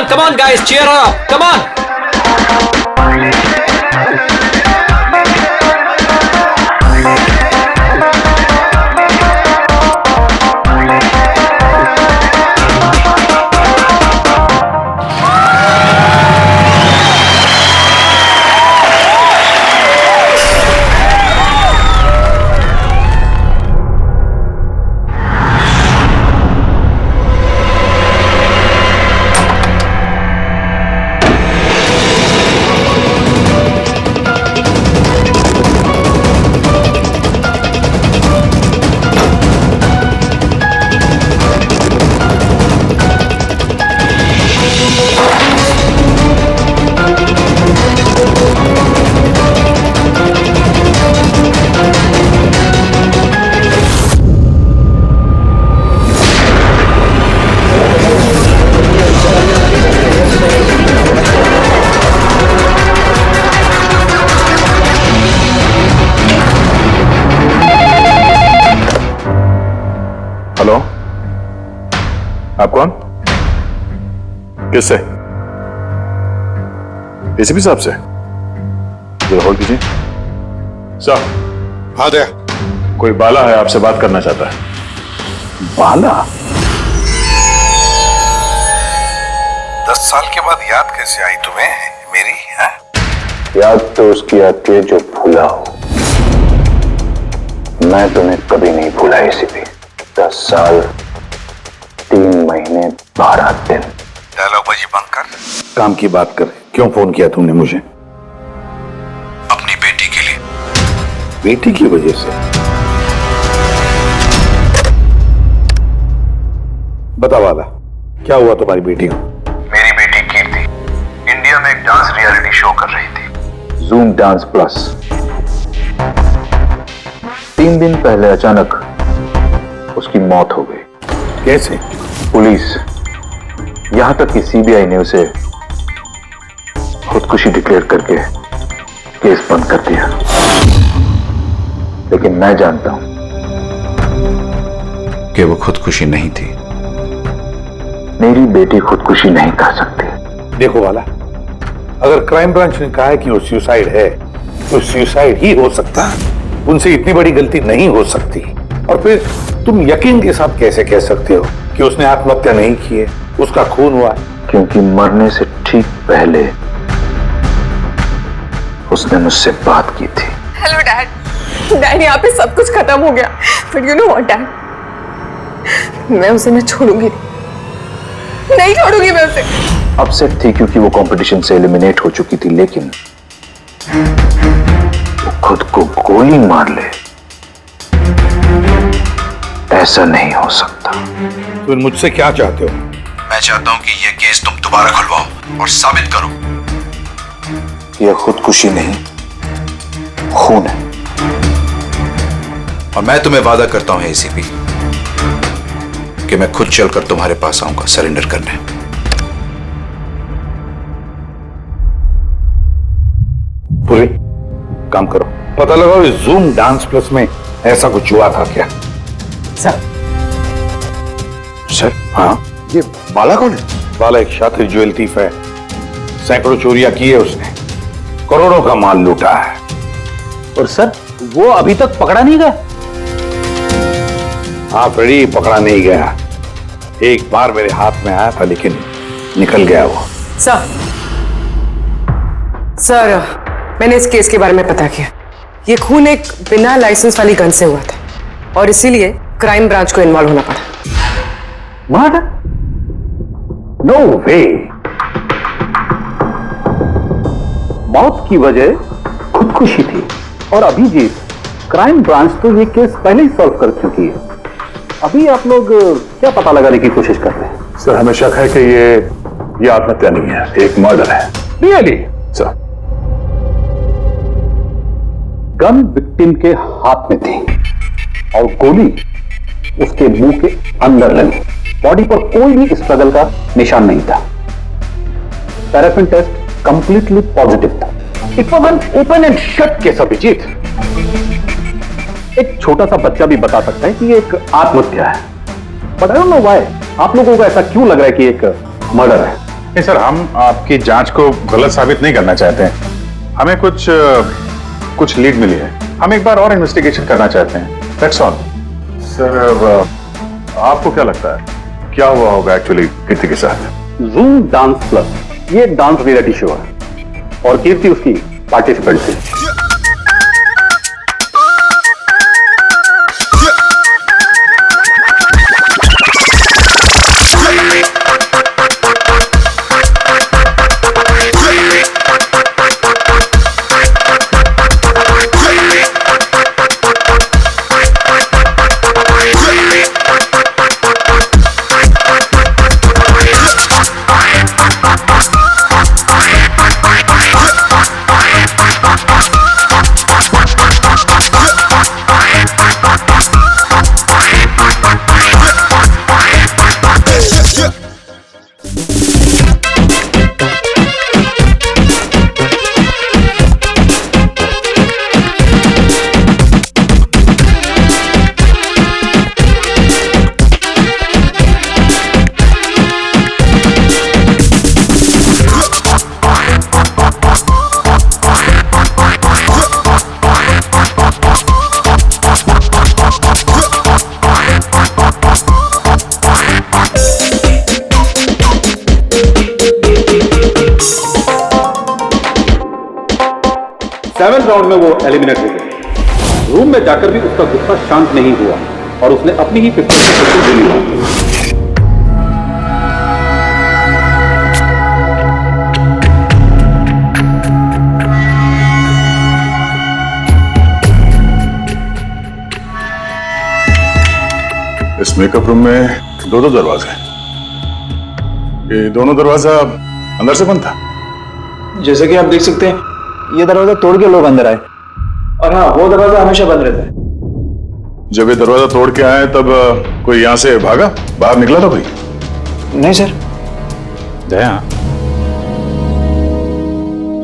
come on guys, cheer up, come on. Hello, आप कौन? किससे? एसीपी साहब से? जरा होल्ड कीजिए। सर। हाँ दे। कोई बाला है, आपसे बात करना चाहता है। बाला? 10 साल के बाद याद कैसे आई तुम्हें मेरी? है? याद तो उसकी आती है जो भूला हो। मैं तुम्हें कभी नहीं भूला एसीपी। 10 साल 3 महीने 12 दिन। डायलॉग बाजी बंद कर। काम की बात कर। क्यों फोन किया तुमने मुझे? अपनी बेटी के लिए। बेटी की वजह से? बता वाला, क्या हुआ तुम्हारी बेटी को? मेरी बेटी कीर्ति इंडिया में एक डांस रियलिटी शो कर रही थी, जूम डांस प्लस। 3 दिन पहले अचानक उसकी मौत हो गई। कैसे? पुलिस, यहां तक कि सीबीआई ने उसे खुदकुशी डिक्लेयर करके केस बंद कर दिया। लेकिन मैं जानता हूं कि वो खुदकुशी नहीं थी। मेरी बेटी खुदकुशी नहीं कर सकती। देखो वाला, अगर क्राइम ब्रांच ने कहा है कि वो सुसाइड है तो सुसाइड ही हो सकता है। उनसे इतनी बड़ी गलती नहीं हो सकती। और फिर तुम यकीन के साथ कैसे कह सकते हो कि उसने आत्महत्या नहीं की है, उसका खून हुआ है? क्योंकि मरने से ठीक पहले उसने मुझसे बात की थी। Hello dad. डैड, यहाँ पे सब कुछ खत्म हो गया, but you know what dad, मैं उसे न छोड़ूंगी, नहीं छोड़ूंगी मैं उसे। अपसेट थी क्योंकि वो कंपटीशन से एलिमिनेट हो चुकी थी, लेकिन वो खुद को गोली मार ले, ऐसा नहीं हो सकता। तुम मुझसे क्या चाहते हो? मैं चाहता हूं कि ये केस तुम दोबारा खुलवाओ और साबित करो यह खुदकुशी नहीं, खून है। और मैं तुम्हें वादा करता हूं एसीपी कि मैं खुद चलकर तुम्हारे पास आऊंगा सरेंडर करने। पूरी काम करो, पता लगाओ इस जूम डांस प्लस में ऐसा कुछ हुआ था क्या? सर, हाँ, ये बाला कौन है? बाला एक शातिर ज्वेल थीफ है। सैकड़ों चोरियां की है उसने, करोड़ों का माल लूटा है। और सर, वो अभी तक पकड़ा नहीं गया? हाँ फ्रेडी, पकड़ा नहीं गया। एक बार मेरे हाथ में आया था लेकिन निकल गया वो। सर, मैंने इस केस के बारे में पता किया। ये खून एक बिना लाइसेंस वाली गन से हुआ था और इसीलिए क्राइम ब्रांच को इन्वॉल्व होना पड़ा। मर्डर? नो वे। मौत की वजह खुदकुशी थी और अभिजीत, क्राइम ब्रांच तो ये केस पहले ही सॉल्व कर चुकी है। अभी आप लोग क्या पता लगाने की कोशिश कर रहे हैं? सर, हमें शक है कि ये आत्महत्या नहीं है, एक मर्डर है। रियली? सर, गन विक्टिम के हाथ में थी और गोली उसके मुंह के अंदर लगी। बॉडी पर कोई भी स्ट्रगल का निशान नहीं था। पैराफिन टेस्ट कंप्लीटली पॉजिटिव था। It was an open and shut case Abhijit. एक छोटा सा बच्चा भी बता सकता है कि ये एक आत्महत्या है, but I don't know why आप लोगों को ऐसा क्यों लग रहा है कि एक मर्डर है। नहीं सर, हम आपकी जांच को गलत साबित नहीं करना चाहते हैं। हमें कुछ लीड मिली है, हम एक बार और इन्वेस्टिगेशन करना चाहते हैं, दैट्स ऑल। सर आपको क्या लगता है क्या हुआ होगा एक्चुअली कीर्ति के साथ? जूम डांस प्लस ये डांस रियलिटी शो है और कीर्ति उसकी पार्टिसिपेंट थी। सेवन राउंड में वो एलिमिनेट हो गया। रूम में जाकर भी उसका गुस्सा शांत नहीं हुआ और उसने अपनी ही पिस्तौल से गोली मारी। इस मेकअप रूम में दो दरवाजे हैं। ये दोनों दरवाजा अंदर से बंद था। जैसे कि आप देख सकते हैं ये दरवाजा तोड़ के लोग अंदर आए, और हाँ वो दरवाजा हमेशा बंद रहता है। जब ये दरवाजा तोड़ के आए तब कोई यहां से भागा, बाहर निकला था कोई? नहीं सर। दया,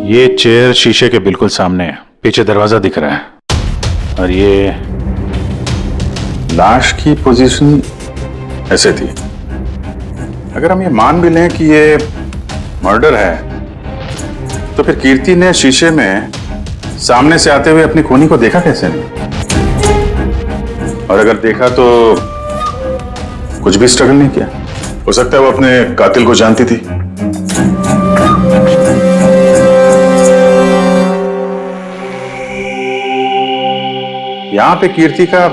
ये चेयर शीशे के बिल्कुल सामने है, पीछे दरवाजा दिख रहा है और ये लाश की पोजीशन ऐसे थी। अगर हम ये मान भी लें कि ये मर्डर है तो फिर कीर्ति ने शीशे में सामने से आते हुए अपनी खूनी को देखा कैसे नहीं? और अगर देखा तो कुछ भी स्ट्रगल नहीं किया? हो सकता है वो अपने कातिल को जानती थी। यहां पे कीर्ति का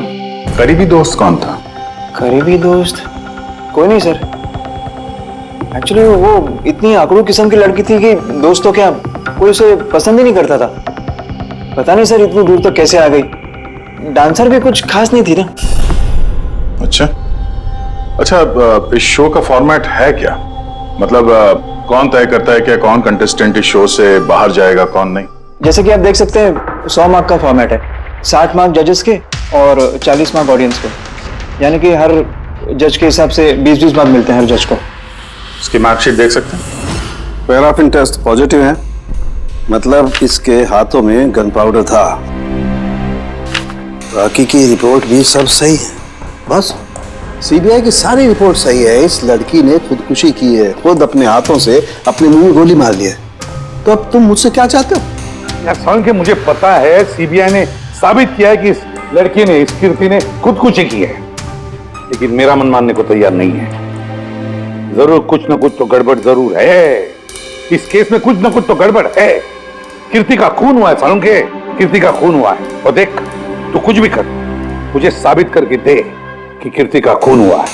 करीबी दोस्त कौन था? करीबी दोस्त कोई नहीं सर। एक्चुअली वो इतनी आकड़ू किस्म की लड़की थी कि दोस्तों क्या कोई उसे पसंद ही नहीं करता था। पता नहीं सर इतनी दूर तक कैसे आ गई। डांसर भी कुछ खास नहीं थी ना। अच्छा, इस शो का फॉर्मेट है क्या? मतलब कौन तय करता है कि कौन कंटेस्टेंट इस शो से बाहर जाएगा कौन नहीं? जैसे कि आप देख सकते हैं 100 मार्क का फॉर्मेट है। 60 मार्क जजेस के और 40 मार्क ऑडियंस के, यानी कि हर जज के हिसाब से 20-20 मार्क मिलते हैं हर जज को। इसकी मार्कशीट देख सकते हैं। पैराफिन टेस्ट पॉजिटिव है, मतलब इसके हाथों में गन पाउडर था। बाकी की रिपोर्ट भी सब सही है। बस सीबीआई की सारी रिपोर्ट सही है। इस लड़की ने खुदकुशी की है, खुद अपने हाथों से अपने मुंह में गोली मार ली है। तो अब तुम मुझसे क्या चाहते हो? यार समझ के मुझे पता है सीबीआई ने साबित किया है कि इस लड़की ने, इस कीर्ति ने खुदकुशी की है, लेकिन मेरा मन मानने को तैयार नहीं है। जरूर कुछ न कुछ तो गड़बड़ जरूर है। इस केस में कुछ न कुछ तो गड़बड़ है। कीर्ति का खून हुआ है सालुंखे, कीर्ति का खून हुआ है। और देख तू कुछ भी कर, मुझे साबित करके दे कि कीर्ति का खून हुआ है।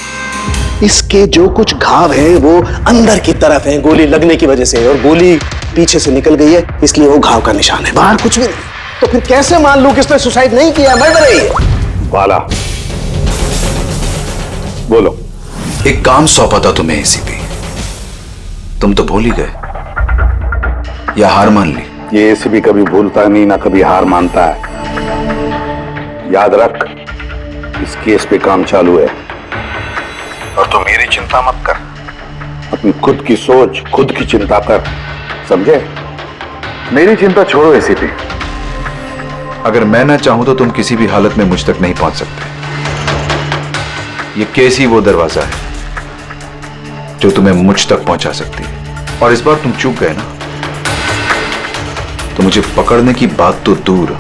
इसके जो कुछ घाव हैं वो अंदर की तरफ हैं, गोली लगने की वजह से, और गोली पीछे से निकल गई है, इसलिए वो घाव का निशान है, बाहर कुछ भी नहीं। तो फिर कैसे मान लूं कि इसने सुसाइड नहीं किया, मर्डर है? बाला बोलो। एक काम सौंपा था तुम्हें एसीपी, तुम तो भूल ही गए या हार मान ली? ये एसीपी कभी भूलता नहीं, ना कभी हार मानता है। याद रख, इस केस पे काम चालू है और तू मेरी चिंता मत कर, अपनी खुद की सोच, खुद की चिंता कर, समझे? मेरी चिंता छोड़ो एसीपी। अगर मैं ना चाहूं तो तुम किसी भी हालत में मुझ तक नहीं पहुंच सकते। ये केस ही वो दरवाजा है जो तुम्हें मुझ तक पहुंचा सकती है। और इस बार तुम चूक गए ना, तो मुझे पकड़ने की बात तो दूर,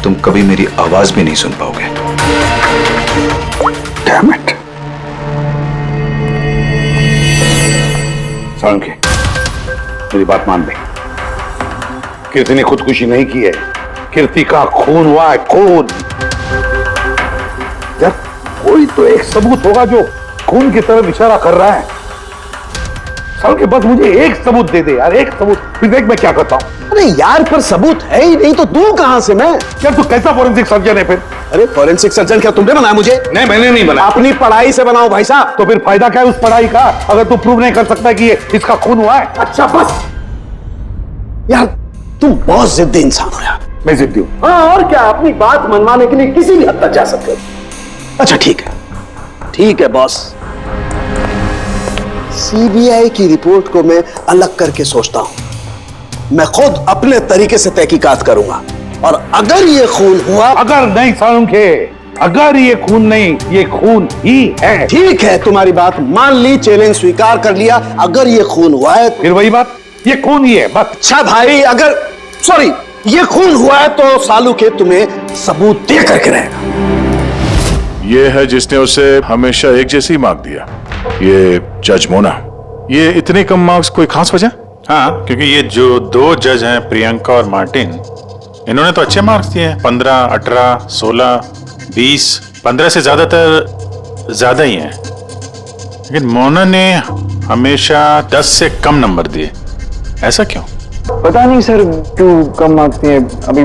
तुम कभी मेरी आवाज भी नहीं सुन पाओगे। Damn it. सालुंखे, मेरी बात मान ले। कीर्ति ने खुदकुशी नहीं की है, कीर्ति का खून हुआ है, खून। यार कोई तो एक सबूत होगा जो खून की तरफ इशारा कर रहा है। सालुंखे बस मुझे एक सबूत दे दे यार, एक सबूत, फिर देख मैं क्या करता हूं। अरे यार पर सबूत है ही नहीं तो दूं कहां से मैं? यार तू कैसा फॉरेंसिक सर्जन है फिर? अरे फॉरेंसिक सर्जन क्या तुमने बनाया मुझे? नहीं मैंने नहीं बनाया। अपनी पढ़ाई से बनाओ भाई साहब। तो फिर फायदा क्या है उस पढ़ाई का अगर तू प्रूव नहीं कर सकता कि ये इसका खून हुआ है? अच्छा बस यार, तुम बहुत जिद्दी इंसान हो यार। मैं जिद्दी हूं। हाँ और क्या, अपनी बात मनवाने के लिए किसी भी हद तक जा सकते हो। अच्छा ठीक है बॉस, सीबीआई की रिपोर्ट को मैं अलग करके सोचता हूं। मैं खुद अपने तरीके से तहकीकात करूंगा और अगर ये खून हुआ, अगर नहीं सालुंखे, अगर ये खून नहीं, ये खून ही है। ठीक है तुम्हारी बात मान ली, चैलेंज स्वीकार कर लिया। अगर ये खून हुआ है फिर वही बात, ये खून ही है बस। अच्छा भाई, अगर सॉरी ये खून हुआ है तो सालुखे तुम्हें सबूत दे करके रहेगा। ये है जिसने उसे हमेशा एक जैसी मार्क दिया, ये जज मोना। ये इतने कम मार्क्स कोई खास वजह? हाँ, क्योंकि ये जो दो जज हैं, प्रियंका और मार्टिन, इन्होंने तो अच्छे मार्क्स दिए हैं। 15, 18, 16, 20, 15 से ज्यादातर ज्यादा ही हैं। लेकिन मोना ने हमेशा 10 से कम नंबर दिए, ऐसा क्यों? पता नहीं सर क्यों कम मार्क्स दिए अभी।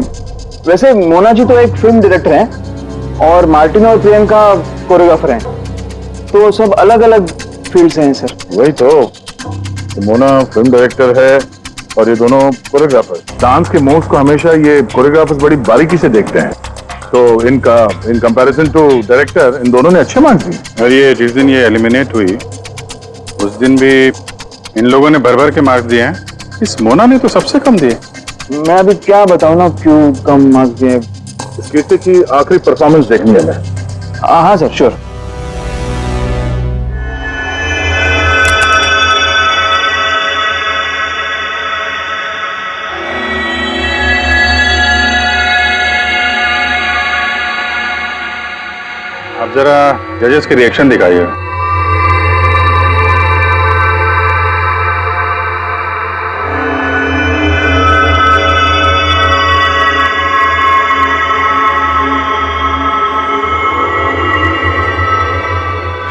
वैसे मोना जी तो एक फिल्म डायरेक्टर हैं और मार्टिन और प्रियंका कोरियोग्राफर हैं, तो सब अलग अलग फील्ड से हैं सर। वही तो मोना फिल्म डायरेक्टर है और ये दोनों कोरियोग्राफर। डांस के मूव्स को हमेशा ये कोरियोग्राफर्स बड़ी बारीकी से देखते हैं, तो इन कंपैरिजन टू डायरेक्टर इन दोनों ने अच्छे मार्क्स दिए। और ये जिस दिन ये एलिमिनेट हुई उस दिन भी इन लोगों ने भर भर के मार्क्स दिए हैं, इस मोना ने तो सबसे कम दिए। मैं अभी क्या बताऊं ना क्यों कम मार्क्स दिए। इस कीर्ति की आखिरी परफॉर्मेंस देखनी है मैं। हाँ सर श्योर। आप जरा जजेस के रिएक्शन दिखाइए।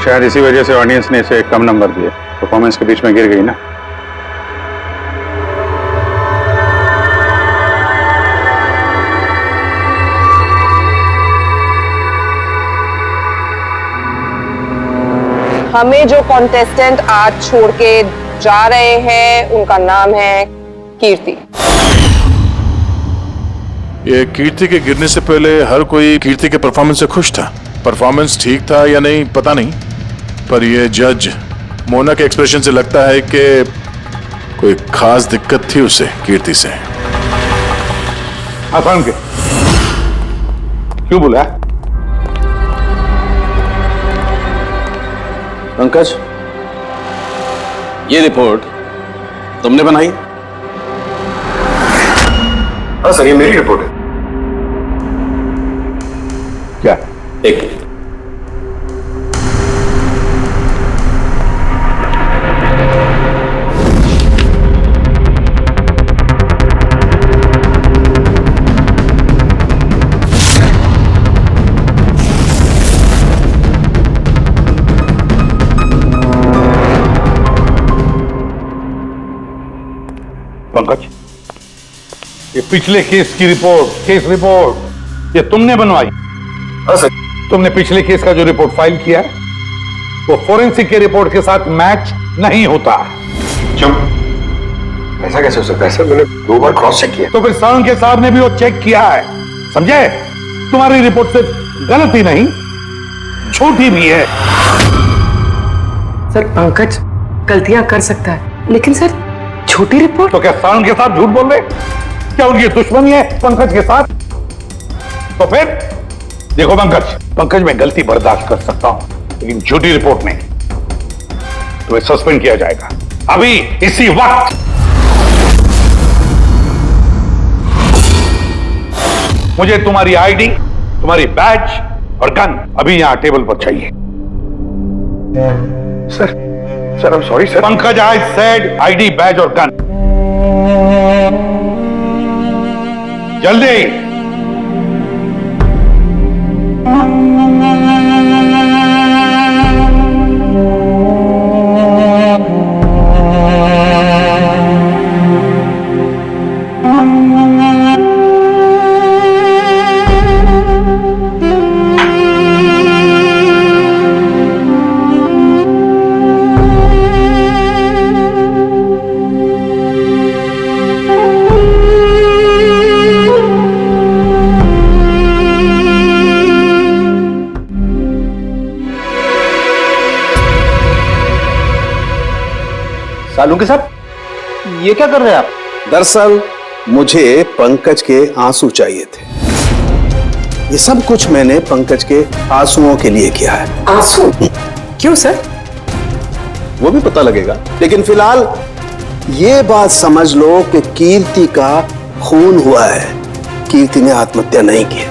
शायद इसी वजह से ऑडियंस ने इसे कम नंबर दिए, परफॉर्मेंस के बीच में गिर गई ना। हमें जो कॉन्टेस्टेंट आज छोड़ के जा रहे हैं उनका नाम है कीर्ति। ये कीर्ति के गिरने से पहले हर कोई कीर्ति के परफॉर्मेंस से खुश था। परफॉर्मेंस ठीक था या नहीं पता नहीं, पर ये जज मोना के एक्सप्रेशन से लगता है कि कोई खास दिक्कत थी उसे कीर्ति से। आसान के क्यों बोला? पंकज, ये रिपोर्ट तुमने बनाई? हाँ सर, ये मेरी रिपोर्ट है। क्या? एक मिनट। पंकज, ये पिछले केस की रिपोर्ट, केस रिपोर्ट ये तुमने बनवाई? हाँ सर। तुमने पिछले केस का जो रिपोर्ट फाइल किया है वो फोरेंसिक के रिपोर्ट के साथ मैच नहीं होता। क्यों? ऐसा कैसे हो सकता है सर? मैंने 2 बार क्रॉस चेक किया। तो फिर सालुंखे साहब ने भी वो चेक किया है, समझे? तुम्हारी रिपोर्ट सिर्फ गलत ही नहीं, झूठी भी है। सर पंकज गलतियां कर सकता है, लेकिन सर छोटी रिपोर्ट। तो क्या सालुंखे साहब झूठ बोल रहे? क्या उनकी दुश्मनी है पंकज के साथ? तो फिर देखो पंकज, मैं गलती बर्दाश्त कर सकता हूं, लेकिन झूठी रिपोर्ट नहीं। तुम्हें सस्पेंड किया जाएगा। अभी इसी वक्त। मुझे तुम्हारी आईडी, तुम्हारी बैज और गन अभी यहां टेबल पर चाहिए। Sir I am sorry sir. Pankaj, I said ID, badge और गन। जल्दी। सालू के साहब, ये क्या कर रहे हैं आप? दरअसल मुझे पंकज के आंसू चाहिए थे। ये सब कुछ मैंने पंकज के आंसुओं के लिए किया है। आंसू? क्यों सर? वो भी पता लगेगा, लेकिन फिलहाल ये बात समझ लो कि कीर्ति का खून हुआ है। कीर्ति ने आत्महत्या नहीं की।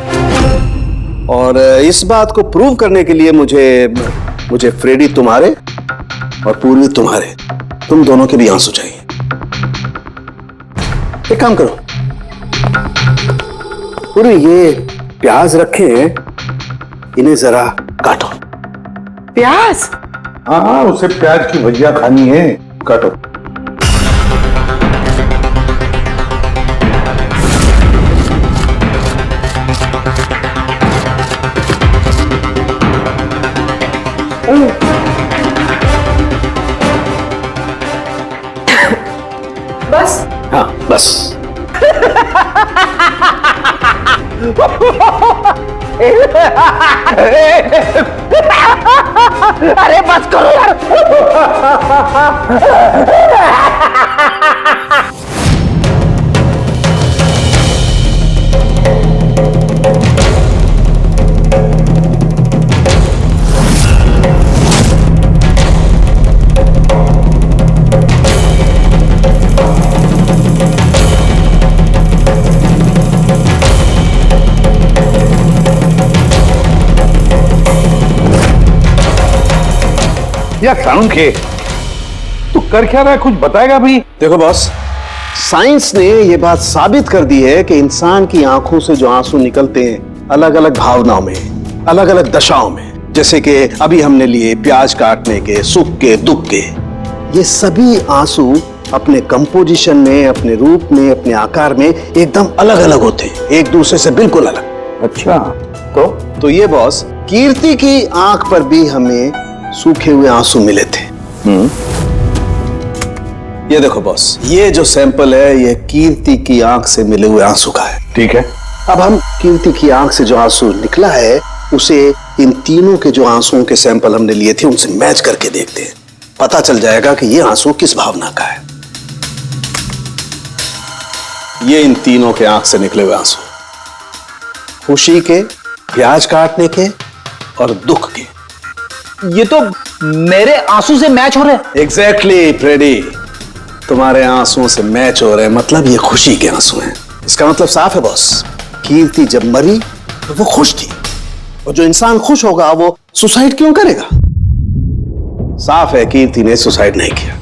और इस बात को प्रूव करने के लिए मुझे फ्रेडी तुम्हारे और पूर्वी तुम्हारे, तुम दोनों के भी आंसू चाहिए। एक काम करो, पूरी ये प्याज रखे हैं, इन्हें जरा काटो। प्याज? हाँ, उसे प्याज की भजिया खानी है, काटो। बस? हाँ बस। अरे बस करो यार। यार सालुंखे, तू कर क्या रहा है? कुछ बताएगा भी? देखो बॉस, साइंस ने यह बात साबित कर दी है कि इंसान की आंखों से जो आंसू निकलते हैं अलग अलग भावनाओं में, अलग अलग दशाओं में, जैसे कि अभी हमने लिए प्याज काटने के, सुख के, दुख के, ये सभी आंसू अपने कंपोजिशन में, अपने रूप में, अपने आकार में एकदम अलग अलग होते हैं, एक दूसरे से बिल्कुल अलग। अच्छा, तो ये बॉस, कीर्ति की आंख पर भी हमें सूखे हुए आंसू मिले थे। ये देखो बॉस, ये जो सैंपल है ये कीर्ति की आंख से मिले हुए आंसू का है। ठीक है। अब हम कीर्ति की आंख से जो आंसू निकला है उसे इन तीनों के जो आंसुओं के सैंपल हमने लिए थे उनसे मैच करके देखते हैं, पता चल जाएगा कि ये आंसू किस भावना का है। ये इन तीनों के आंख से निकले हुए आंसू, खुशी के, प्याज काटने के और दुख के। ये तो मेरे आंसू से मैच हो रहे हैं। एग्जैक्टली फ्रेडी, तुम्हारे आंसुओं से मैच हो रहे हैं, मतलब ये खुशी के आंसू हैं। इसका मतलब साफ है बॉस, कीर्ति जब मरी तो वो खुश थी, और जो इंसान खुश होगा वो सुसाइड क्यों करेगा? साफ है कीर्ति ने सुसाइड नहीं किया।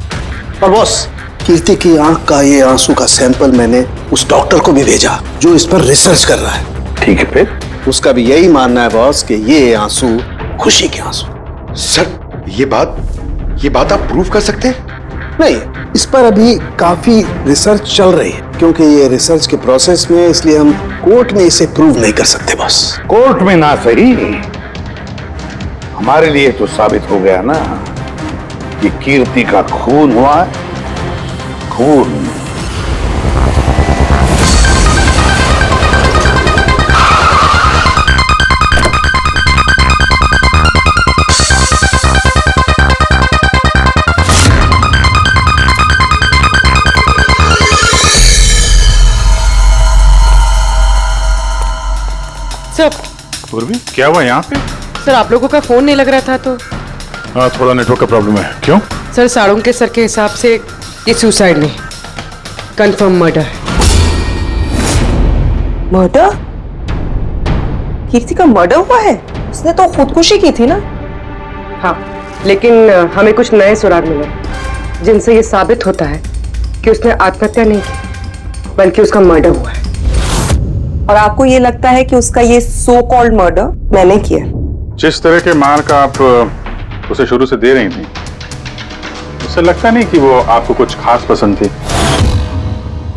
और बॉस, कीर्ति की आंख का ये आंसू का सैंपल मैंने उस डॉक्टर को भी भेजा जो इस पर रिसर्च कर रहा है। ठीक है, फिर उसका भी यही मानना है बॉस कि ये आंसू खुशी के आंसू। सर, ये बात आप प्रूव कर सकते हैं? नहीं, इस पर अभी काफी रिसर्च चल रही है, क्योंकि ये रिसर्च के प्रोसेस में, इसलिए हम कोर्ट में इसे प्रूव नहीं कर सकते बॉस। कोर्ट में ना सही, हमारे लिए तो साबित हो गया ना कि कीर्ति का खून हुआ है। खून। सर, पूर्वी, क्या हुआ यहाँ पे? सर आप लोगों का फोन नहीं लग रहा था तो। हाँ, थोड़ा नेटवर्क का प्रॉब्लम है। क्यों? सर साड़ोंके सर के हिसाब से ये सुसाइड नहीं, कंफर्म मर्डर है। मर्डर? कीर्ति का मर्डर हुआ है? उसने तो खुदकुशी की थी ना? हाँ, लेकिन हमें कुछ नए सुराग मिले जिनसे ये साबित होता है कि उसने आत्महत्या नहीं की बल्कि उसका मर्डर हुआ है। और आपको ये लगता है कि उसका ये सो कॉल्ड मर्डर मैंने किया? जिस तरह के मार का आप उसे शुरू से दे रही थी, उससे लगता नहीं कि वो आपको कुछ खास पसंद थी।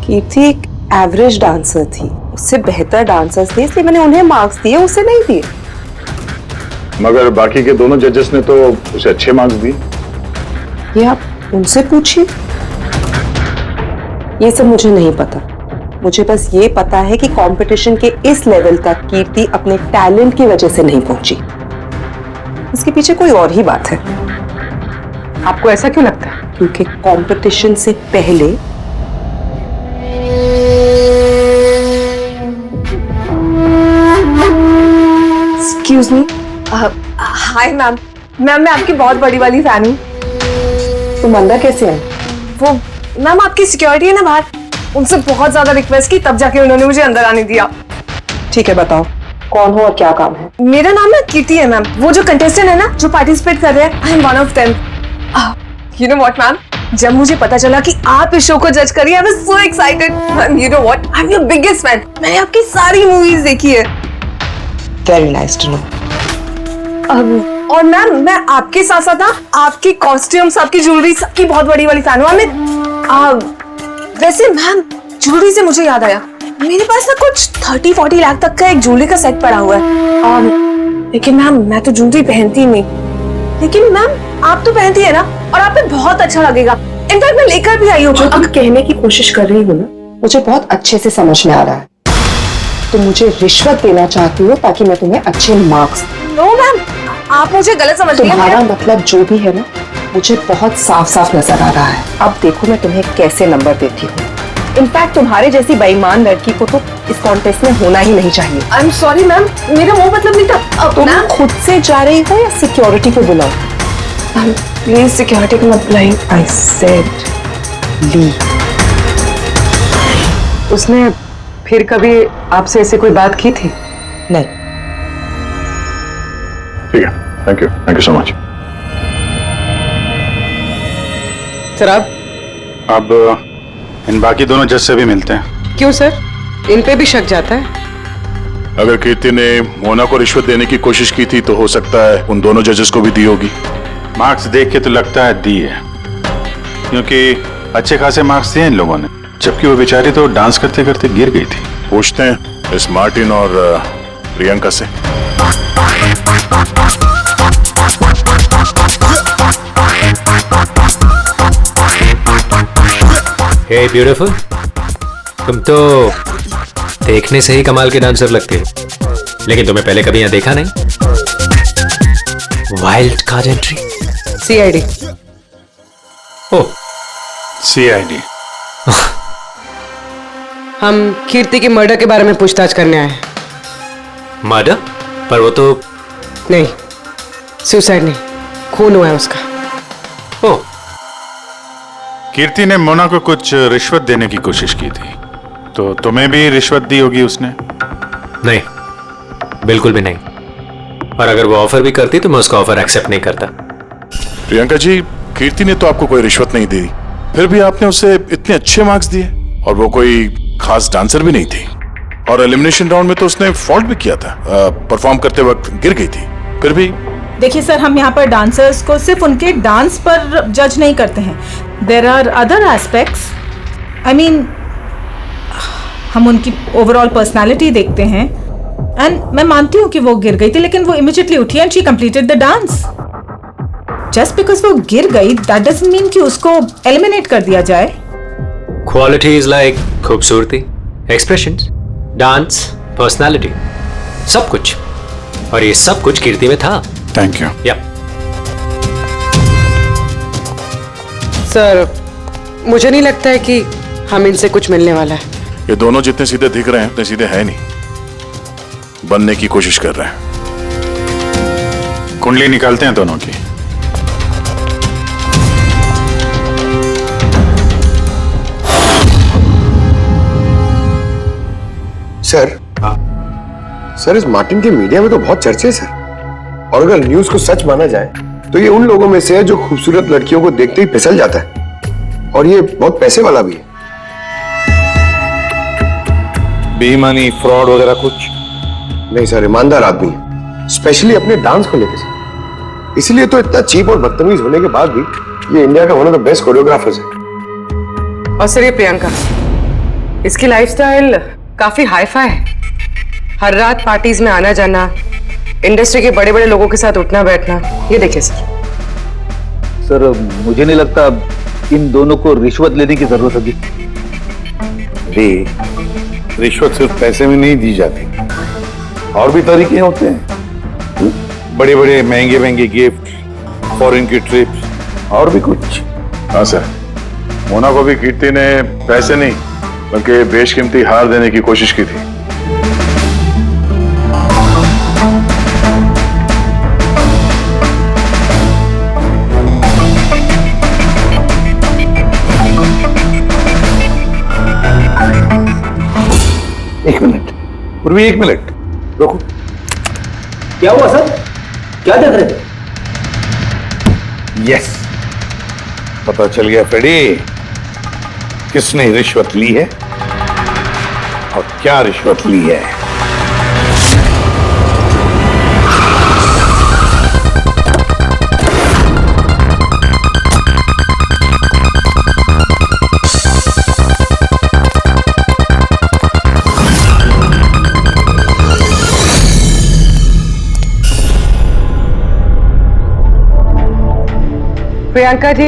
कीर्ति एक एवरेज डांसर थी, उससे बेहतर डांसर्स थे, इसलिए मैंने उन्हें मार्क्स दिए, उसे नहीं दिए। मगर बाकी के दोनों जजेस ने तो उसे अच्छे मार्क्स दिए। ये आप उनसे पूछिए, ये सब मुझे नहीं पता। मुझे बस ये पता है कि कंपटीशन के इस लेवल तक कीर्ति अपने टैलेंट की वजह से नहीं पहुंची। इसके पीछे कोई और ही बात है। आपको ऐसा क्यों लगता है? क्योंकि कंपटीशन से पहले एक्सक्यूज मी, हाय मैम, मैं आपकी बहुत बड़ी वाली फैन हूँ। तुम अंदर कैसे आए? वो मैम आपकी सिक्योरिटी है ना बाहर, उनसे बहुत ज्यादा रिक्वेस्ट की तब जाके उन्होंने मुझे अंदर आने दिया। ठीक है, बताओ कौन हो और क्या काम है? मेरा नाम ना कीर्ति है मैम, वो जो कंटेस्टेंट है ना जो पार्टिसिपेट कर रहे हैं, I am one of them. You know what ma'am, जब मुझे पता चला कि आप इस शो को जज करिए, I was so excited. Ma'am you know what, I am your biggest fan, मैंने आपकी सारी मूवीज देखी है। Very nice to know. और मैम मैं आपके साथ साथ ना आपकी कॉस्ट्यूम्स, आपकी ज्वेलरी, सबकी बहुत बड़ी वाली फैन हूँ। वैसे मैम ज्वेलरी से मुझे याद आया, मेरे पास ना कुछ 30-40 लाख तक का एक ज्वेलरी का सेट पड़ा हुआ है। लेकिन मैम मैं तो ज्वेलरी पहनती नहीं। लेकिन मैम आप तो पहनती है ना, और आप पे बहुत अच्छा लगेगा। इनफैक्ट मैं लेकर भी आई हूँ। जो तुम कहने की कोशिश कर रही हो ना, मुझे बहुत अच्छे से समझ में आ रहा है। तुम मुझे रिश्वत देना चाहती हो ताकि मैं तुम्हें अच्छे मार्क्स। नो मैम, आप मुझे गलत समझ रही हैं। तुम्हारा मतलब जो भी है ना, मुझे बहुत साफ साफ नजर आ रहा है। अब देखो मैं तुम्हें कैसे नंबर देती हूँ। इनफैक्ट तुम्हारे जैसी बेईमान लड़की को तो इस कॉन्टेस्ट में होना ही नहीं चाहिए। आई एम सॉरी मैम, मेरा वो मतलब नहीं था। तुम खुद से जा रही हो या सिक्योरिटी को बुलाओ? प्लीज सिक्योरिटी को मत बुलाइए। I said leave. उसने फिर कभी आपसे ऐसे कोई बात की थी? नहीं। ठीक है, thank you so much. Sir आप अब इन बाकी दोनों जज से भी मिलते हैं। क्यों सर, इन पे भी शक जाता है? अगर कीर्ति ने मोना को रिश्वत देने की कोशिश की थी तो हो सकता है उन दोनों जजेस को भी दी होगी। मार्क्स देख के तो लगता है दी है, क्योंकि अच्छे खासे मार्क्स दिए इन लोगों ने, जबकि वो बेचारी तो डांस करते करते गिर गई थी। पूछते हैं इस मार्टिन और प्रियंका से। हे ब्यूटीफुल, तुम तो देखने से ही कमाल के डांसर लगते हो, लेकिन तुम्हें पहले कभी यहाँ देखा नहीं। Wild card entry, CID. Oh CID. हम कीर्ति के मर्डर के बारे में पूछताछ करने आए हैं। मर्डर? पर वो तो नहीं, सुसाइड नहीं, खून हुआ है उसका। ओह, कीर्ति ने मोना को कुछ रिश्वत देने की कोशिश की थी, तो तुम्हें भी रिश्वत दी होगी उसने? नहीं, बिल्कुल भी नहीं। और अगर वो ऑफर भी करती तो मैं उसका ऑफर एक्सेप्ट नहीं करता। प्रियंका जी, कीर्ति ने तो आपको कोई रिश्वत नहीं दी, फिर भी आपने उसे इतने अच्छे मार्क्स दिए, और वो कोई खास डांसर भी नहीं थी, और एलिमिनेशन राउंड में तो उसने फॉल्ट भी किया था, परफॉर्म करते वक्त गिर गई थी, फिर भी। देखिए सर, हम यहाँ पर डांसर्स को सिर्फ उनके डांस पर जज नहीं करते हैं। There are other aspects, I mean हम उनकी ओवरऑल पर्सनालिटी देखते हैं। एंड मैं मानती हूँ कि वो गिर गई थी, लेकिन वो इमीडिएटली उठी and she completed the dance. Just because वो गिर गई दैट डजंट मीन कि उसको एलिमिनेट कर दिया जाए। क्वालिटीज लाइक खूबसूरती, एक्सप्रेशंस, डांस, पर्सनालिटी, सब कुछ, और ये सब कुछ कीर्ति में था। Thank you. या सर, मुझे नहीं लगता है कि हम इनसे कुछ मिलने वाला है। ये दोनों जितने सीधे दिख रहे हैं उतने सीधे हैं नहीं, बनने की कोशिश कर रहे हैं। कुंडली निकालते हैं दोनों की। सर इस मार्टिन के मीडिया में तो बहुत चर्चे सर, और अगर न्यूज को सच माना जाए तो ये उन लोगों में से है जो खूबसूरत लड़कियों को देखते ही फिसल जाता है, और ये बहुत पैसे वाला भी है। बेईमानी, फ्रॉड वगैरह कुछ नहीं सर, ईमानदार आदमी है, स्पेशली अपने डांस को लेकर सर। इसलिए तो इतना चीप और बदतमीज होने के बाद भी ये इंडिया का one of the best choreographers है। और सर ये प्रियंका, इसकी लाइफस्टाइल काफी हाई-फाई है। हर रात पार्टीज में आना जाना, इंडस्ट्री के बड़े बड़े लोगों के साथ उठना बैठना। ये देखिए सर, मुझे नहीं लगता इन दोनों को रिश्वत लेने की जरूरत होगी। रिश्वत सिर्फ पैसे में नहीं दी जाती, और भी तरीके होते हैं। बड़े बड़े महंगे महंगे गिफ्ट, फॉरेन की ट्रिप्स, और भी कुछ। हाँ सर, मोना को भी कीर्ति ने पैसे नहीं बल्कि बेशकीमती हार देने की कोशिश की थी। एक मिनट पूर्वी, एक मिनट रुको। क्या हुआ सर, क्या देख रहे थे? यस, पता चल गया फ्रेडी, किसने रिश्वत ली है और क्या रिश्वत ली है। प्रियंका जी,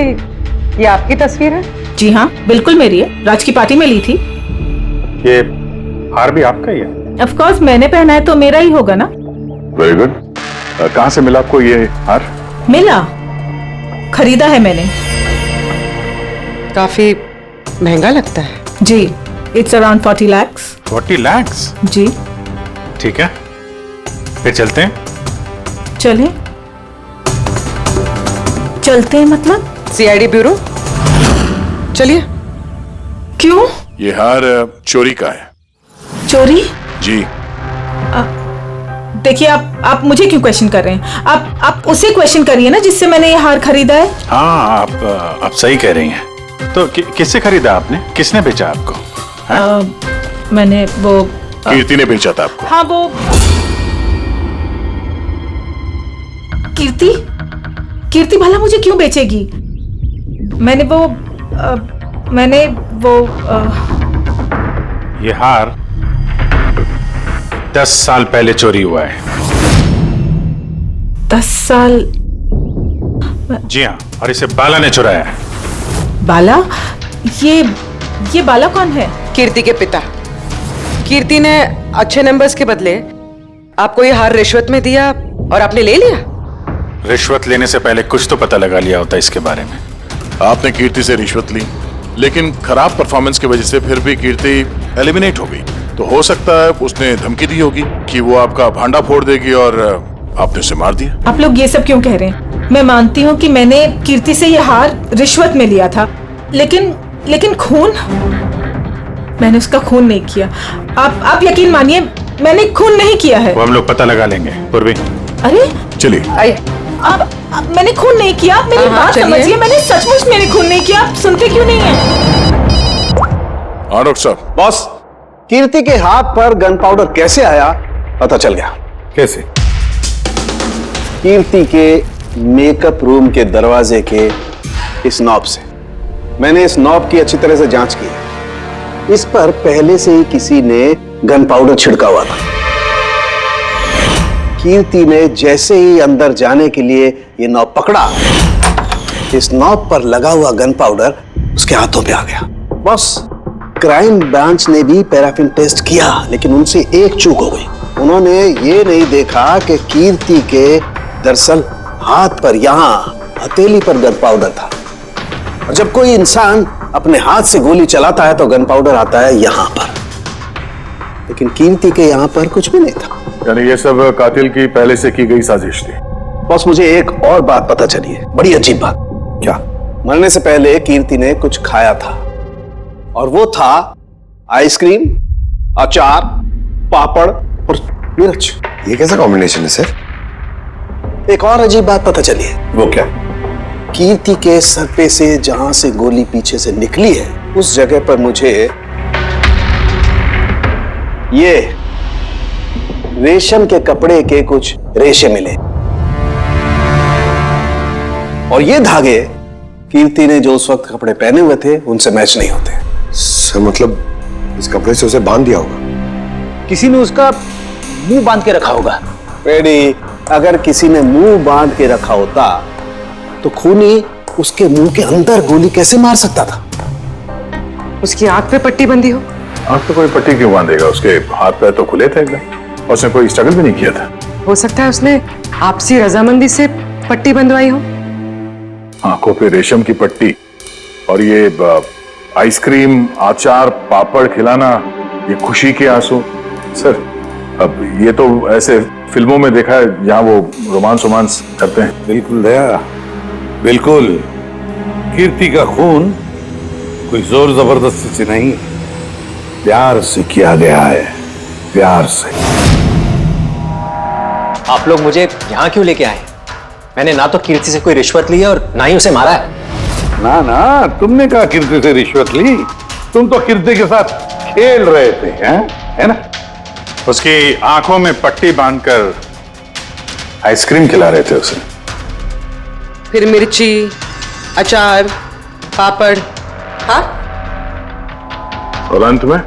ये आपकी तस्वीर है? जी हाँ, बिल्कुल मेरी है, राज की पार्टी में ली थी। ये हार भी आपका ही है? ऑफ कोर्स, मैंने पहना है तो मेरा ही होगा ना। Very good. कहाँ से मिला आपको ये हार? मिला, खरीदा है मैंने। काफी महंगा लगता है। जी, इट्स अराउंड 40 lakhs। 40 lakhs? जी। ठीक है, फिर चलते हैं। चले चलते हैं मतलब? सीआईडी ब्यूरो, चलिए। क्यों? ये हार चोरी का है। चोरी? जी। देखिए, आप मुझे क्यों क्वेश्चन कर रहे हैं? आप उसे क्वेश्चन करिए ना जिससे मैंने ये हार खरीदा है। हाँ, आप सही कह रही हैं। तो किससे खरीदा आपने? किसने बेचा आपको? मैंने वो कीर्ति ने बेचा था आपको। हाँ, वो कीर्ति भला मुझे क्यों बेचेगी? मैंने वो ये हार 10 साल पहले चोरी हुआ है। 10 साल? जी हाँ, और इसे बाला ने चुराया है। बाला? ये बाला कौन है? कीर्ति के पिता। कीर्ति ने अच्छे नंबर्स के बदले आपको ये हार रिश्वत में दिया और आपने ले लिया। रिश्वत लेने से पहले कुछ तो पता लगा लिया होता इसके बारे में। आपने कीर्ति से रिश्वत ली, लेकिन खराब परफॉर्मेंस की वजह से फिर भी कीर्ति एलिमिनेट हो गई। तो हो सकता है उसने धमकी दी होगी कि वो आपका भांडा फोड़ देगी और आपने उसे मार दिया। आप लोग ये सब क्यों कह रहे हैं? मैं मानती हूँ कि मैंने कीर्ति से ये हार रिश्वत में लिया था, लेकिन खून? मैंने उसका खून नहीं किया। आप यकीन मानिए, मैंने खून नहीं किया है। वो हम लोग पता लगा लेंगे। पूर्वी, अरे चलिए। आइए। मैंने खून नहीं किया, आप मेरी बात समझिए। मैंने सचमुच मैंने खून नहीं किया। आप सुनते क्यों नहीं हैं? डॉक्टर साहब। बॉस, कीर्ति के हाथ पर गन पाउडर कैसे आया पता चल गया। कैसे? कीर्ति के मेकअप रूम के दरवाजे के इस नॉब से। मैंने इस नॉब की अच्छी तरह से जांच की। इस पर पहले से ही किसी ने गन पाउडर छिड़का हुआ था। कीर्ति ने जैसे ही अंदर जाने के लिए ये नॉब पकड़ा, इस नॉब पर लगा हुआ गन पाउडर उसके हाथों पे आ गया। बस, क्राइम ब्रांच ने भी पैराफिन टेस्ट किया, लेकिन उनसे एक चूक हो गई। उन्होंने ये नहीं देखा कि कीर्ति के दरअसल हाथ पर, यहां हथेली पर गन पाउडर था। और जब कोई इंसान अपने हाथ से गोली चलाता है तो गन पाउडर आता है यहां पर, लेकिन कीर्ति के यहां पर कुछ भी नहीं था। यानी ये सब कातिल की पहले से की गई साजिश थी। बॉस, मुझे एक और बात पता चली है, बड़ी अजीब बात। क्या? मरने से पहले कीर्ति ने कुछ खाया था, और वो था आइसक्रीम, अचार पापड़ और मिर्च। ये कैसा कॉम्बिनेशन है सर? एक और अजीब बात पता चली है। वो क्या? कीर्ति के सर पे से जहां से गोली पीछे से निकली है उस जगह पर मुझे ये रेशम के कपड़े के कुछ रेशे मिले और ये धागे कीर्ति ने जो उस वक्त कपड़े पहने हुए थे उनसे मैच नहीं होते। सर मतलब इस कपड़े से उसे बांध दिया होगा। किसी ने उसका मुंह बांध के रखा होगा। पेडी, अगर किसी ने मुंह बांध के रखा होता तो खूनी उसके मुंह के अंदर गोली कैसे मार सकता था? उसकी आंख पे पट्टी बंधी हो? आंख पे कोई पट्टी क्यों बांधेगा? उसके हाथ पैर तो खुले थे एकदम और उसने कोई स्ट्रगल भी नहीं किया था। हो सकता है उसने आपसी रजामंदी से पट्टी बंधवाई हो। आंखों पे रेशम की पट्टी और ये आइसक्रीम, अचार, पापड़ खिलाना, ये खुशी के आंसू। सर अब ये तो ऐसे फिल्मों में देखा है जहां वो रोमांस करते हैं। बिल्कुल दया, बिल्कुल। कीर्ति का खून कोई जोर जबरदस्ती से नहीं, प्यार से किया गया है, प्यार से। आप लोग मुझे यहाँ क्यों लेके आए? मैंने ना तो कीर्ति से कोई रिश्वत ली है और ना ही उसे मारा है। ना ना, तुमने कहा कीर्ति से रिश्वत ली? तुम तो कीर्ति के साथ खेल रहे थे, हैं? है ना? उसकी आंखों में पट्टी बांधकर आइसक्रीम खिला रहे थे उसे। फिर मिर्ची, अचार, पापड़, हाँ? और अंत में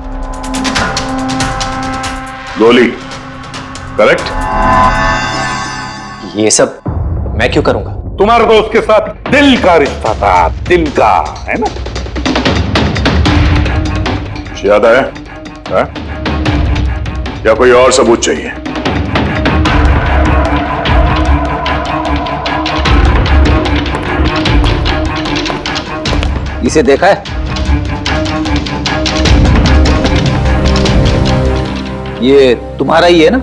गोली। करेक्ट? ये सब मैं क्यों करूंगा? तुम्हारा तो उसके साथ दिल का रिश्ता था, दिल का, है ना? याद आया? है? या कोई और सबूत चाहिए? इसे देखा है? ये तुम्हारा ही है ना?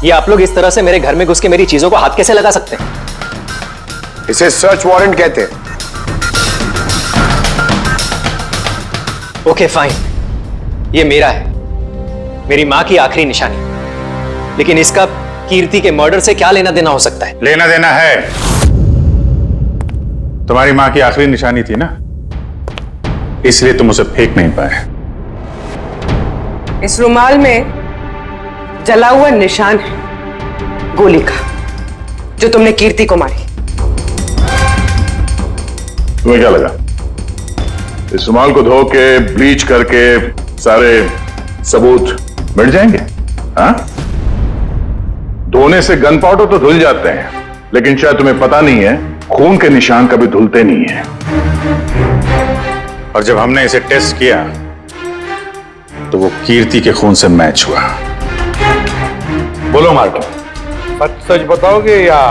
ये आप लोग इस तरह से मेरे घर में घुस के मेरी चीजों को हाथ कैसे लगा सकते हैं? इसे सर्च वारंट कहते हैं। ओके फाइन, ये मेरा है, मेरी मां की आखिरी निशानी। लेकिन इसका कीर्ति के मर्डर से क्या लेना देना हो सकता है? लेना देना है। तुम्हारी मां की आखिरी निशानी थी ना, इसलिए तुम उसे फेंक नहीं पाए। इस रुमाल में जला हुआ निशान है गोली का, जो तुमने कीर्ति को मारी। तुम्हें क्या लगा इस रुमाल को धो के ब्लीच करके सारे सबूत मिट जाएंगे? हाँ? धोने से गन पाउडर तो धुल जाते हैं, लेकिन शायद तुम्हें पता नहीं है खून के निशान कभी धुलते नहीं है। और जब हमने इसे टेस्ट किया तो वो कीर्ति के खून से मैच हुआ। बोलो मार्टिन, सच सच बताओगे या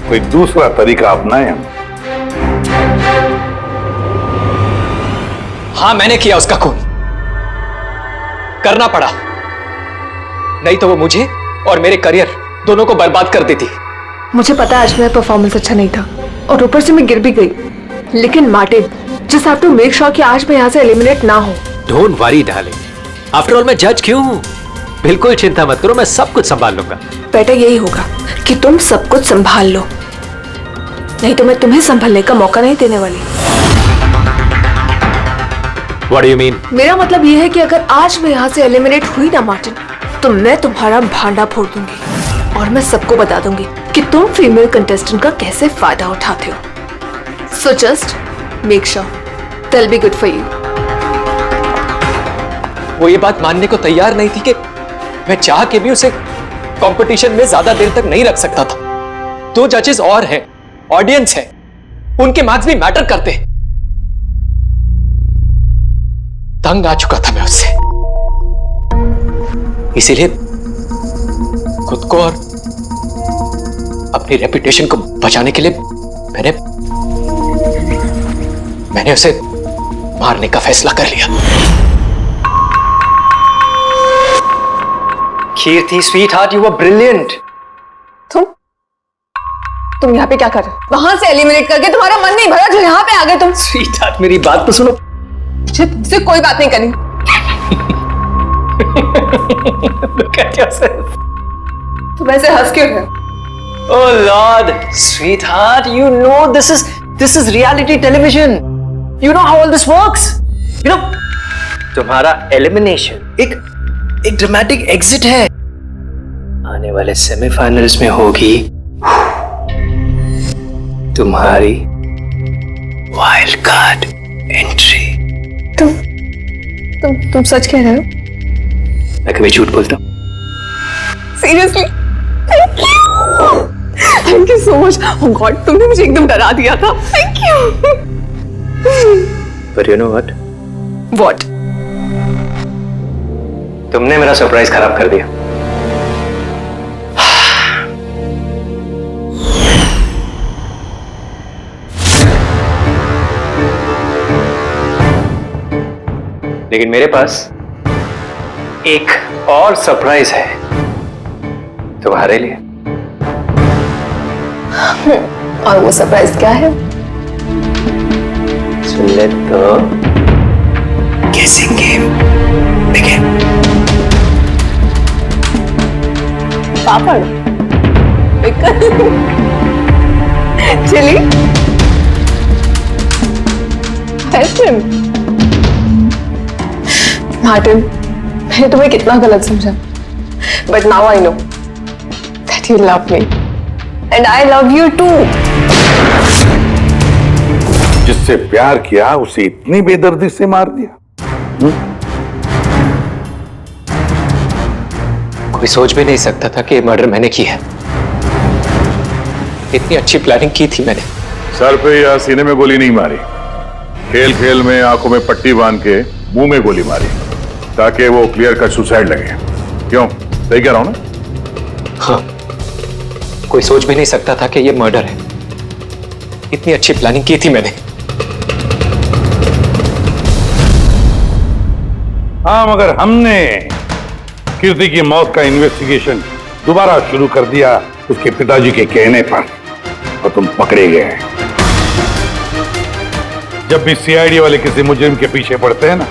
कोई दूसरा तरीका अपनाएं हम? हाँ, मैंने किया उसका खून, करना पड़ा, नहीं तो वो मुझे और मेरे करियर दोनों को बर्बाद कर देती। मुझे पता है आज मेरा परफॉर्मेंस अच्छा नहीं था और ऊपर से मैं गिर भी गई, लेकिन Martin, just have to make sure कि आज मैं यहाँ से एलिमिनेट ना हो। Don't worry darling, after all मैं जज क्यों हूँ? बिल्कुल चिंता मत करो, मैं सब कुछ संभाल लूंगा। बेटा यही होगा कि तुम सब कुछ संभाल लो, नहीं तो मैं तुम्हें संभालने का मौका नहीं देने वाली। What do you mean? मेरा मतलब यह है कि अगर आज मैं यहाँ से एलिमिनेट हुई ना मार्टिन, तो मैं तुम्हारा भांडा फोड़ दूंगी और मैं सबको बता दूंगी कि तुम फीमेल कंटेस्टेंट का कैसे फायदा उठाते हो। So just make sure that will be good for you. वो ये बात मानने को तैयार नहीं थी कि मैं चाह के भी उसे कंपटीशन में ज्यादा देर तक नहीं रख सकता था। 2 जजेस और हैं, ऑडियंस है, उनके मार्क्स भी मैटर करते हैं। तंग आ चुका था मैं उससे, इसीलिए खुद को और अपनी रेपुटेशन को बचाने के लिए मैंने उसे मारने का फैसला कर लिया। Kirti sweetheart, you were brilliant. तुम यहाँ पे क्या कर रहे हो? वहां से एलिमिनेट करके तुम्हारा मन नहीं भरा जो यहाँ पे आ गए तुम। स्वीट हार्ट, मेरी बात तो सुनो। मुझे तुमसे कोई बात नहीं करनी। Look at yourself. तुम ऐसे हंस क्यों रहे हो? Oh Lord, sweetheart, you know this is reality television. You know how all this works. You know, तुम्हारा एलिमिनेशन एक ड्रामेटिक एग्जिट है. आने वाले सेमीफाइनल्स में होगी तुम्हारी वाइल्ड कार्ड एंट्री. तुम सच कह रहे हो? मैं कभी झूठ बोलता हूँ? Seriously? Thank you so much. Oh God, तुमने मुझे एकदम डरा दिया था. Thank you. But you know what? What? तुमने मेरा सरप्राइज खराब कर दिया. लेकिन मेरे पास एक और सरप्राइज है तुम्हारे लिए. और वो सरप्राइज क्या है? So let the guessing game begin. Papad, chilli, ice cream. Martin, मैंने तुम्हें कितना गलत समझा. But now I know that you love me and I love you too. जिससे प्यार किया उसे इतनी बेदर्दी से मार दिया. कोई सोच भी नहीं सकता था कि ये मर्डर मैंने किया है. इतनी अच्छी प्लानिंग की थी मैंने. सर पे या सीने में गोली नहीं मारी, खेल खेल में आंखों में पट्टी बांध के मुंह में गोली मारी ताकि वो क्लियर कट सुसाइड लगे. क्यों, सही कह रहा हूं ना? हाँ, कोई सोच भी नहीं सकता था कि ये मर्डर है. इतनी अच्छी प्लानिंग की थी मैंने. हाँ, मगर हमने कीर्ति की मौत का इन्वेस्टिगेशन दोबारा शुरू कर दिया उसके पिताजी के कहने पर, और तुम पकड़े गए. जब भी सीआईडी वाले किसी मुजरिम के पीछे पड़ते हैं ना,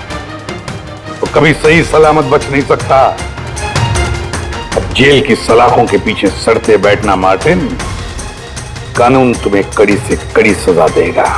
तो कभी सही सलामत बच नहीं सकता. अब जेल की सलाखों के पीछे सड़ते बैठना मार्टिन, कानून तुम्हें कड़ी से कड़ी सजा देगा.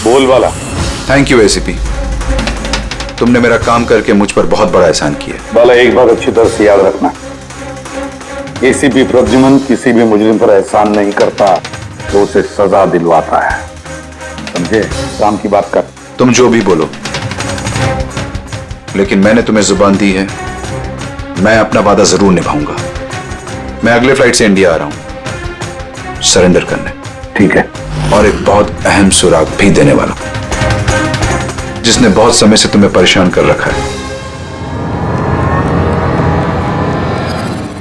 बोल वाला. थैंक यू एसीपी, तुमने मेरा काम करके मुझ पर बहुत बड़ा एहसान किया. बाला, एक बात अच्छी तरह से याद रखना, एसीपी प्रद्युमन किसी भी मुजरिम पर एहसान नहीं करता तो उसे सजा दिलवाता है. समझे? काम की बात कर. तुम जो भी बोलो, लेकिन मैंने तुम्हें जुबान दी है, मैं अपना वादा जरूर निभाऊंगा. मैं अगले फ्लाइट से इंडिया आ रहा हूं सरेंडर करने. ठीक है. और एक बहुत अहम सुराग भी देने वाला जिसने बहुत समय से तुम्हें परेशान कर रखा है.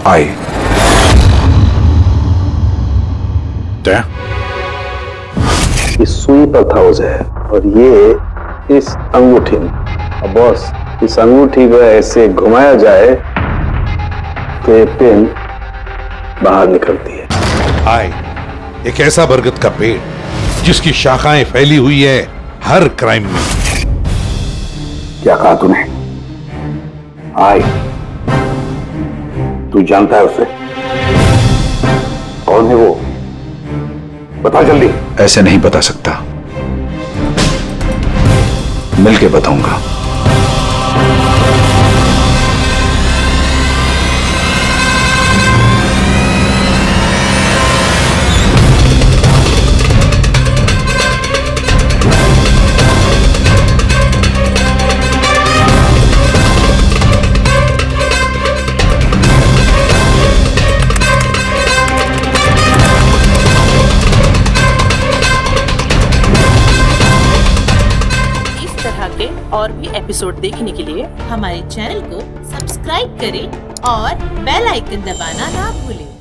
आई. ये सुई पर थाउज है और ये इस अंगूठी में. अब बॉस, इस अंगूठी को ऐसे घुमाया जाए तो ये पिन बाहर निकलती है. आई, एक ऐसा बरगद का पेड़ जिसकी शाखाएं फैली हुई है हर क्राइम में. क्या कहा तूने? आई, तू जानता है उसे? कौन है वो? बता जल्दी. ऐसे नहीं बता सकता, मिलके बताऊंगा. और और भी एपिसोड देखने के लिए हमारे चैनल को सब्सक्राइब करें और बेल आइकन दबाना ना भूलें।